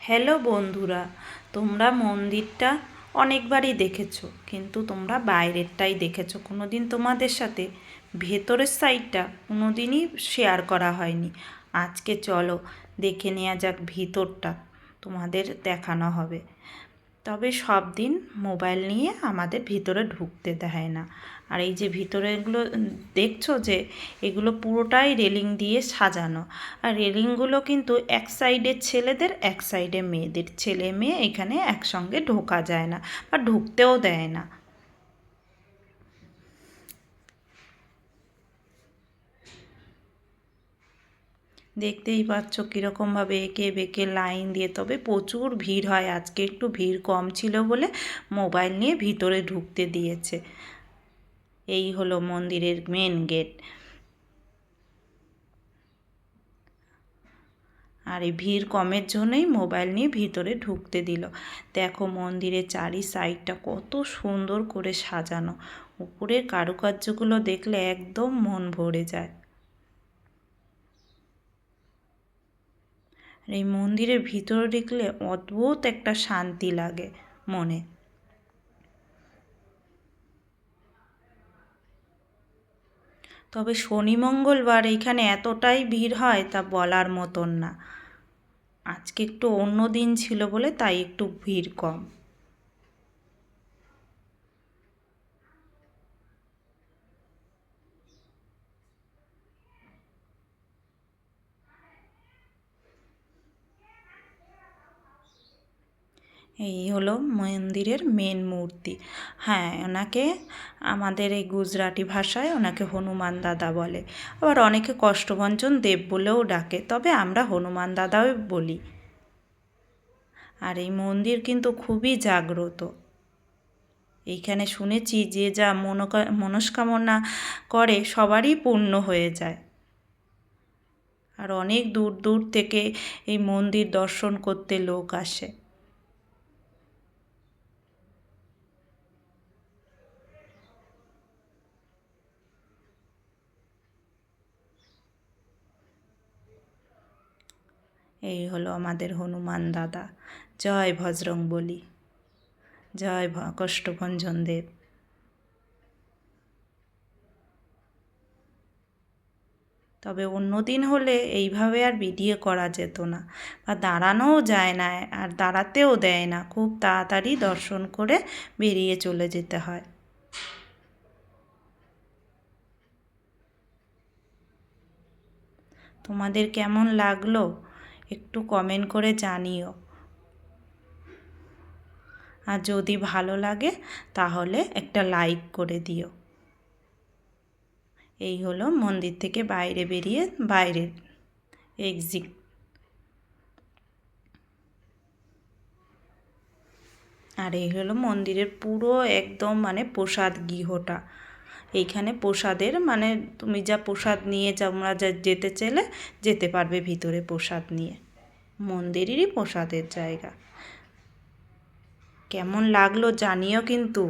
Hello বন্ধুরা, তোমরা মন্দিরটা অনেকবারই দেখেছো, কিন্তু তোমরা বাইরেরটাই দেখেছো। কোনো দিন তোমাদের সাথে ভেতরের সাইডটা কোনো দিনই শেয়ার করা হয়নি। আজকে চলো দেখে নেওয়া যাক ভিতরটা, তোমাদের দেখানো হবে। তবে সব দিন মোবাইল নিয়ে আমাদের ভিতরে ঢুকতে দেয় না। আর এই যে ভিতরেগুলো দেখছো যে এগুলো পুরোটাই রেলিং দিয়ে সাজানো। আর রেলিংগুলো কিন্তু এক সাইডে ছেলেদের, এক সাইডে মেয়েদের। ছেলে মেয়ে এখানে একসঙ্গে ঢোকা যায় না বা ঢুকতেও দেয় না। দেখতেই পাচ্ছ কীরকমভাবে এঁকে বেঁকে লাইন দিয়ে, তবে প্রচুর ভিড় হয়। আজকে একটু ভিড় কম ছিল বলে মোবাইল নিয়ে ভিতরে ঢুকতে দিয়েছে। এই হলো মন্দিরের মেন গেট। আর এই ভিড় কমের জন্যই মোবাইল নিয়ে ভিতরে ঢুকতে দিল। দেখো মন্দিরের চারি সাইডটা কত সুন্দর করে সাজানো। উপরের কারুকার্যগুলো দেখলে একদম মন ভরে যায়। আর এই মন্দিরের ভিতরে দেখলে অদ্ভুত একটা শান্তি লাগে মনে। তবে শনি মঙ্গলবার এইখানে এতটাই ভিড় হয় তা বলার মতন না। আজকে একটু অন্য দিন ছিল বলে তাই একটু ভিড় কম। এই হলো মন্দিরের মেন মূর্তি। হ্যাঁ, ওনাকে আমাদের এই গুজরাটি ভাষায় ওনাকে হনুমান দাদা বলে। আবার অনেকে কষ্টভঞ্জন দেব বলেও ডাকে, তবে আমরা হনুমান দাদাও বলি। আর এই মন্দির কিন্তু খুবই জাগ্রত। এইখানে শুনেছি যে যা মনস্কামনা করে সবারই পূর্ণ হয়ে যায়। আর অনেক দূর দূর থেকে এই মন্দির দর্শন করতে লোক আসে। এই হলো আমাদের হনুমান দাদা। জয় বজরংবলী, জয় কষ্টভঞ্জন দেব। তবে অন্য দিন হলে এইভাবে আর ভিডিও করা যেত না, বা দাঁড়ানোও যায় না, আর দাঁড়াতেও দেয় না। খুব তাড়াতাড়ি দর্শন করে বেরিয়ে চলে যেতে হয়। তোমাদের কেমন লাগলো একটু কমেন্ট করে জানিও। আর যদি ভালো লাগে তাহলে একটা লাইক করে দিও। এই হলো মন্দির থেকে বাইরে বেরিয়ে বাইরের এক্সিট। আর এই হলো মন্দিরের পুরো একদম মানে প্রসাদ গৃহটা। এইখানে প্রসাদের মানে তুমি যা প্রসাদ নিয়ে তোমরা যা যেতে চাইলে যেতে পারবে ভিতরে প্রসাদ নিয়ে। মন্দিরেরই প্রসাদের জায়গা। কেমন লাগলো জানিও কিন্তু।